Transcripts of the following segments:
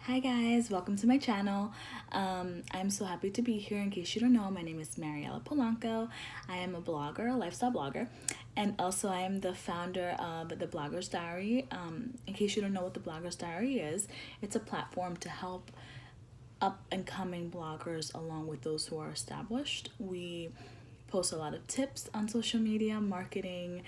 Hi guys, welcome to my channel. I'm so happy to be here. In case you don't know, my name is Mariela Polanco. I am a blogger, a lifestyle blogger, and also I am the founder of the Blogger's Diary. In case you don't know what the Blogger's Diary is, it's a platform to help up and coming bloggers along with those who are established. We post a lot of tips on social media, marketing,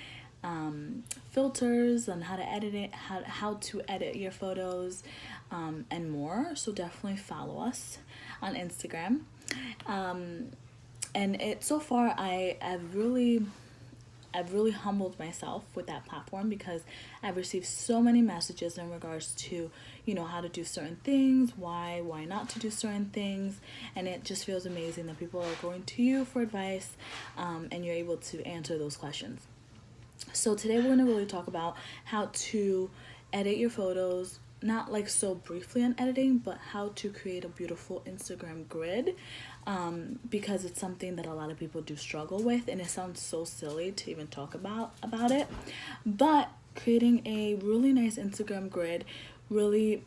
filters on how to edit it, how to edit your photos, and more. So definitely follow us on Instagram. And it so far I've really humbled myself with that platform because I've received so many messages in regards to, how to do certain things, why not to do certain things, and it just feels amazing that people are going to you for advice, and you're able to answer those questions. So today we're going to really talk about how to edit your photos, not like so briefly on editing, but how to create a beautiful Instagram grid, because it's something that a lot of people do struggle with, and it sounds so silly to even talk about it. But creating a really nice Instagram grid really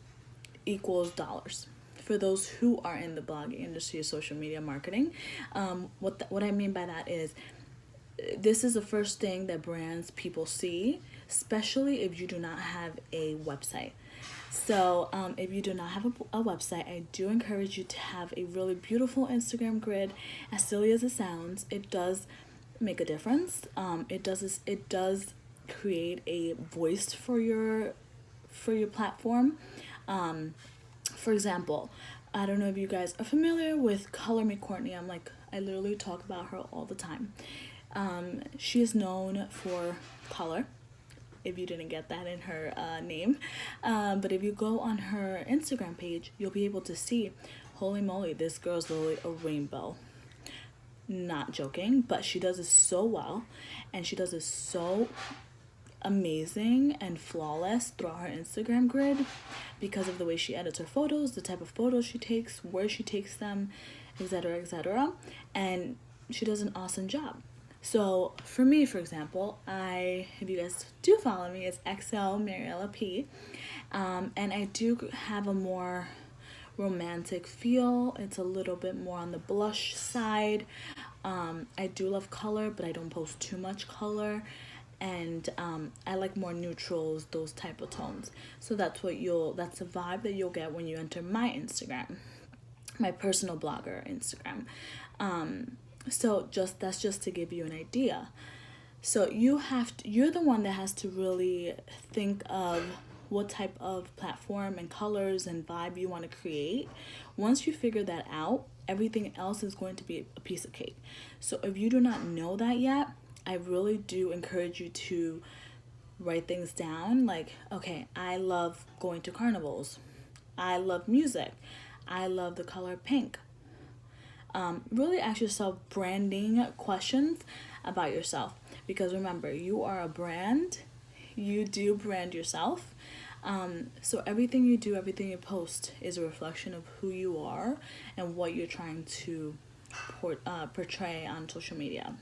equals dollars for those who are in the blogging industry or social media marketing. What I mean by that is this is the first thing that brands people see, especially if you do not have a website. So if you do not have a website, I do encourage you to have a really beautiful Instagram grid. As silly as it sounds, it does make a difference. It does create a voice for your platform. For example, I don't know if you guys are familiar with Color Me Courtney. I literally talk about her all the time. She is known for color, if you didn't get that in her name. But if you go on her Instagram page, you'll be able to see, holy moly, this girl's literally a rainbow. Not joking, but she does it so well, and she does it so amazing and flawless throughout her Instagram grid because of the way she edits her photos, the type of photos she takes, where she takes them, etc., etc. And she does an awesome job. So for me, for example, if you guys do follow me, it's XL Mariela P. And I do have a more romantic feel. It's a little bit more on the blush side. I do love color, but I don't post too much color. And I like more neutrals, those type of tones. So that's the vibe that you'll get when you enter my Instagram, my personal blogger Instagram. So that's just to give you an idea. So you're the one that has to really think of what type of platform and colors and vibe you want to create. Once you figure that out, everything else is going to be a piece of cake. So if you do not know that yet, I really do encourage you to write things down. Like, okay, I love going to carnivals. I love music. I love the color pink. Really ask yourself branding questions about yourself, because remember, you are a brand. You do brand yourself. So everything you do, everything you post is a reflection of who you are and what you're trying to portray on social media.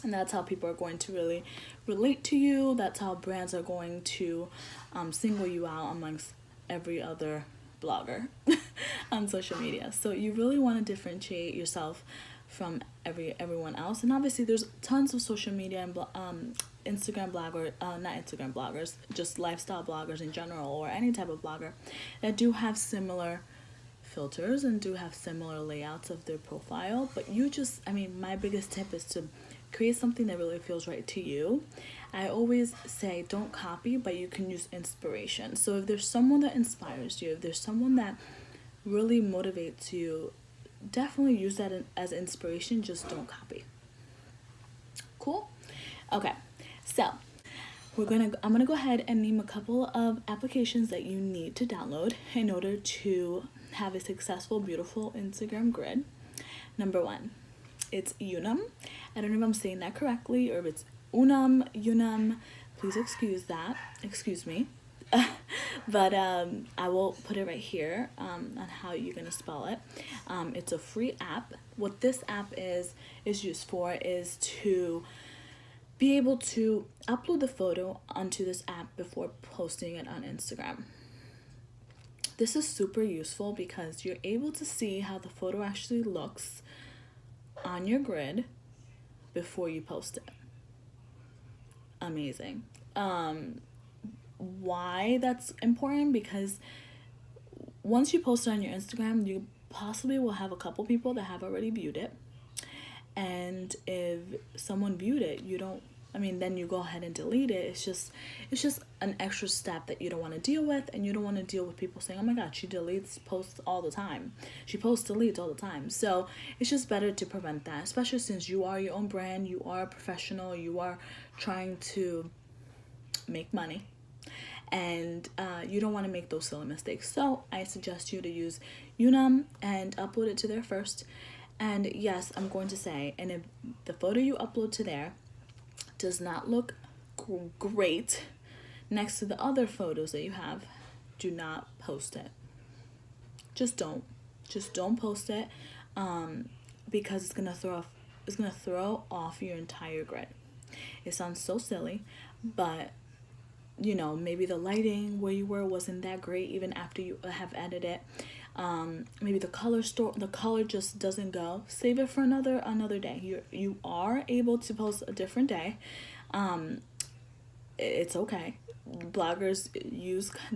And that's how people are going to really relate to you. That's how brands are going to single you out amongst every other blogger on social media. So you really want to differentiate yourself from everyone else. And obviously there's tons of social media and Instagram blogger, not Instagram bloggers, just lifestyle bloggers in general, or any type of blogger that do have similar filters and do have similar layouts of their profile. But my biggest tip is to create something that really feels right to you. I always say don't copy, but you can use inspiration. So if there's someone that inspires you, if there's someone that really motivates you, definitely use that as inspiration. Just don't copy. Cool? Okay, so I'm gonna go ahead and name a couple of applications that you need to download in order to have a successful, beautiful Instagram grid. Number one, it's Unum. I don't know if I'm saying that correctly, or if it's Unum. Please excuse me. But I will put it right here on how you're gonna spell it. It's a free app. What this app is used for is to be able to upload the photo onto this app before posting it on Instagram. This is super useful because you're able to see how the photo actually looks on your grid before you post it. Amazing. Why that's important? Because once you post it on your Instagram, you possibly will have a couple people that have already viewed it. And if someone viewed it, then you go ahead and delete it. It's just an extra step that you don't want to deal with, and you don't want to deal with people saying, oh my god, she deletes posts all the time. She posts deletes all the time. So it's just better to prevent that, especially since you are your own brand, you are a professional, you are trying to make money, and you don't want to make those silly mistakes. So I suggest you to use Unum and upload it to there first. And yes, I'm going to say, and if the photo you upload to there does not look great next to the other photos that you have, do not post it. Just don't post it, because it's gonna throw off your entire grid. It sounds so silly, but maybe the lighting where you were wasn't that great even after you have edited it. Maybe the color just doesn't go. Save it for another day. You are able to post a different day. It's okay. Bloggers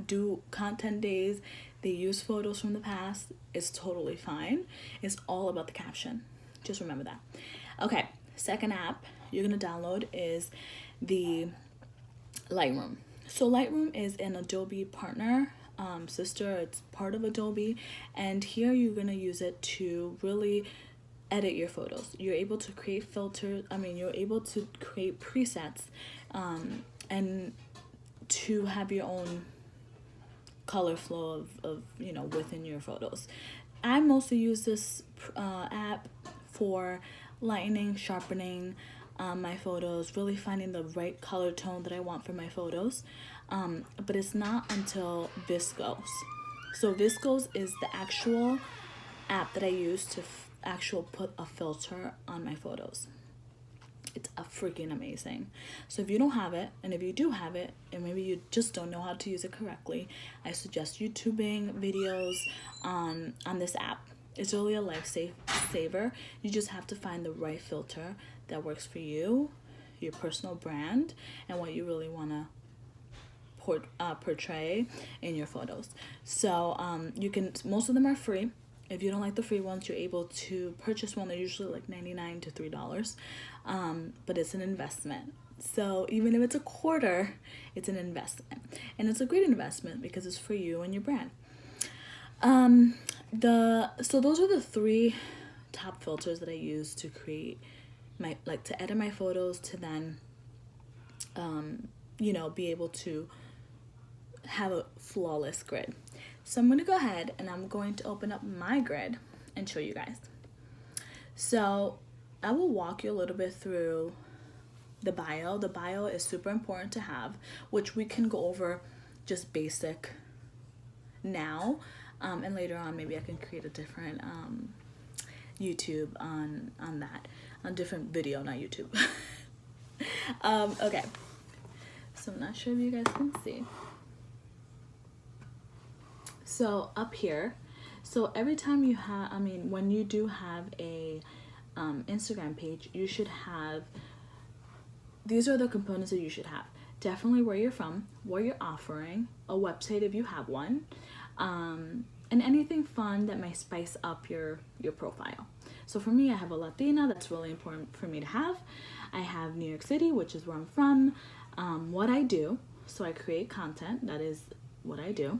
do content days. They use photos from the past. It's totally fine. It's all about the caption. Just remember that. Okay, second app you're gonna download is the Lightroom. So Lightroom is an Adobe partner, sister. It's part of Adobe, and here you're gonna use it to really edit your photos. You're able to create filters. You're able to create presets, and to have your own color flow of within your photos. I mostly use this app for lightening, sharpening my photos, really finding the right color tone that I want for my photos. But it's not until Viscose. So Viscose is the actual app that I use to put a filter on my photos. It's a freaking amazing. So if you don't have it, and if you do have it, and maybe you just don't know how to use it correctly, I suggest YouTubing videos on this app. It's really a lifesaver. You just have to find the right filter that works for you, your personal brand, and what you really want to portray in your photos. So most of them are free. If you don't like the free ones, you're able to purchase one. They're usually like $99 to $3, but it's an investment. So even if it's a quarter, it's an investment, and it's a great investment because it's for you and your brand. So those are the three top filters that I use to create to edit my photos, to then be able to have a flawless grid. So I'm going to go ahead and I'm going to open up my grid and show you guys. So I will walk you a little bit through the bio. The bio is super important to have, which we can go over just basic now, and later on maybe I can create a different YouTube on that, on different video, not YouTube. Okay, so I'm not sure if you guys can see. So up here, so every time you have, when you do have a Instagram page, you should have, these are the components that you should have. Definitely where you're from, what you're offering, a website if you have one, and anything fun that might spice up your profile. So for me, I have a Latina. That's really important for me to have. I have New York City, which is where I'm from, what I do. So I create content. That is what I do.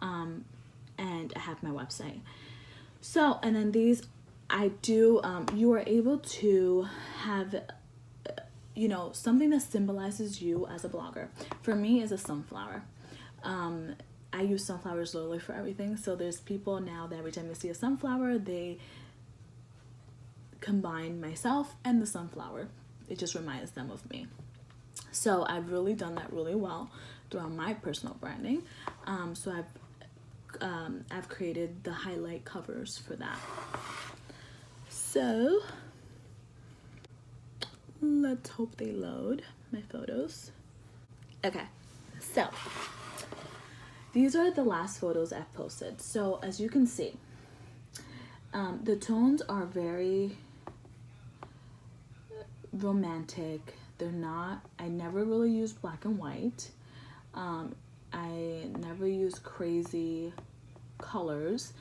And I have my website. So, and then these, I do, you are able to have, something that symbolizes you as a blogger. For me, is a sunflower. I use sunflowers literally for everything. So there's people now that every time they see a sunflower, they combine myself and the sunflower. It just reminds them of me. So I've really done that really well throughout my personal branding. So I've created the highlight covers for that. So let's hope they load my photos. Okay, so these are the last photos I've posted. So as you can see, the tones are very romantic. They're not, I never really use black and white. I never use crazy colors.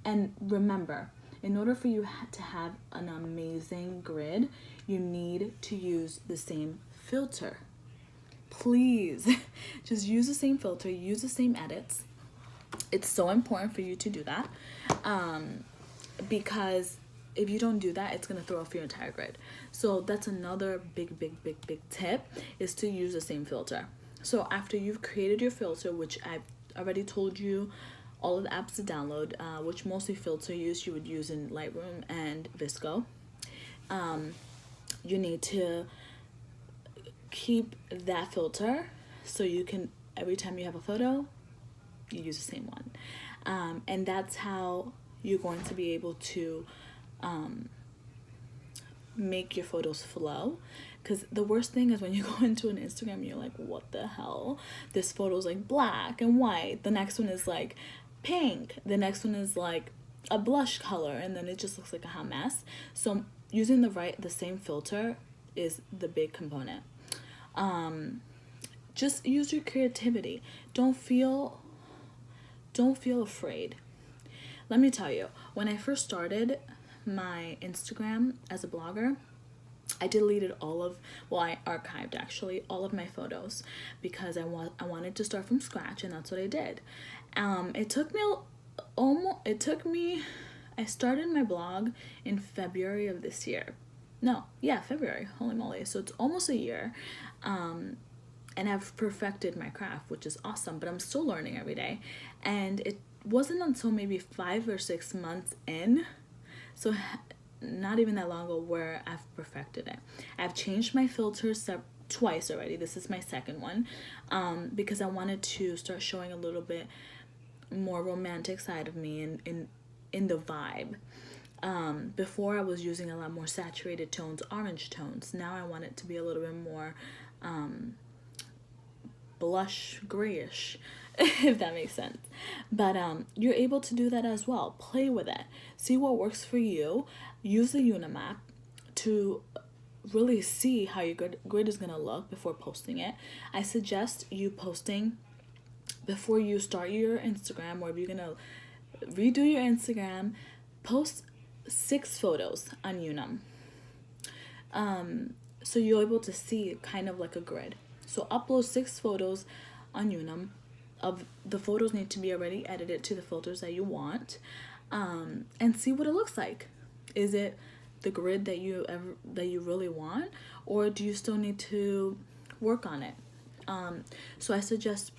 And remember, in order for you to have an amazing grid, you need to use the same filter. Please just use the same filter, use the same edits. It's so important for you to do that, because if you don't do that, it's gonna throw off your entire grid. So that's another big tip, is to use the same filter. So after you've created your filter, which I've already told you all of the apps to download, which mostly filter use you would use in Lightroom and VSCO, you need to keep that filter so you can, every time you have a photo, you use the same one. And that's how you're going to be able to make your photos flow. Because the worst thing is when you go into an Instagram, you're like, what the hell? This photo's like black and white. The next one is like pink. The next one is like a blush color, and then it just looks like a hot mess. So using the same filter is the big component. Just use your creativity. Don't feel afraid. Let me tell you, when I first started my Instagram as a blogger, I deleted I archived actually all of my photos, because I wanted to start from scratch, and that's what I did. I started my blog in February of this year. February, holy moly. So it's almost a year. And I've perfected my craft, which is awesome, but I'm still learning every day. And it wasn't until maybe 5 or 6 months in, so not even that long ago, where I've perfected it. I've changed my filters twice already. This is my second one, because I wanted to start showing a little bit more romantic side of me in the vibe. Before I was using a lot more saturated tones, orange tones. Now I want it to be a little bit more blush grayish, if that makes sense. But you're able to do that as well. Play with it, see what works for you. Use the Unimap to really see how your grid is gonna look before posting it. I suggest you posting before you start your Instagram, or if you're gonna redo your Instagram, post 6 photos on Unum, so you're able to see kind of like a grid. So upload 6 photos on Unum. Of the photos need to be already edited to the filters that you want, and see what it looks like. Is it the grid that you really want, or do you still need to work on it? So I suggest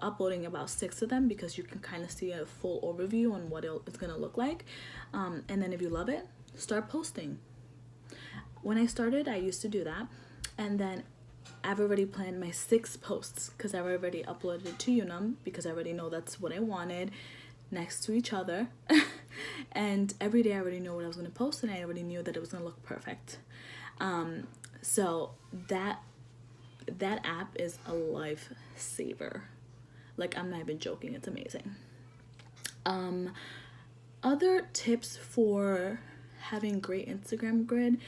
uploading about 6 of them, because you can kind of see a full overview on what it's gonna look like. And then if you love it, start posting. When I started, I used to do that, and then I've already planned my 6 posts, because I've already uploaded it to Unum, because I already know that's what I wanted, next to each other. And every day I already know what I was going to post, and I already knew that it was going to look perfect. So that app is a lifesaver. Like, I'm not even joking, it's amazing. Other tips for having great Instagram grid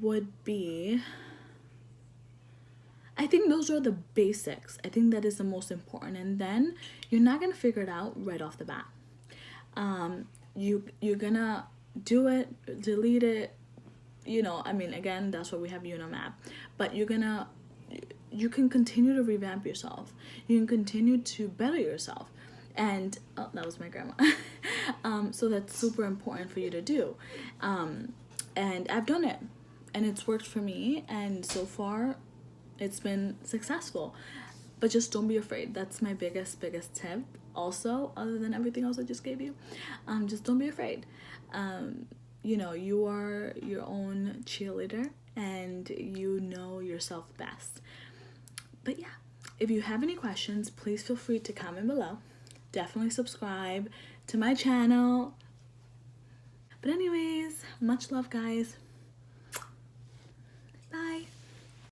would be, I think those are the basics. I think that is the most important, and then you're not gonna figure it out right off the bat. You're gonna do it, delete it, again, that's why we have Unimap. But you can continue to revamp yourself. You can continue to better yourself. And that was my grandma. So that's super important for you to do. And I've done it, and it's worked for me, and so far it's been successful. But just don't be afraid. That's my biggest tip. Also, other than everything else I just gave you, just don't be afraid. You are your own cheerleader, and you know yourself best. But yeah, if you have any questions, please feel free to comment below. Definitely subscribe to my channel. But anyways, much love, guys.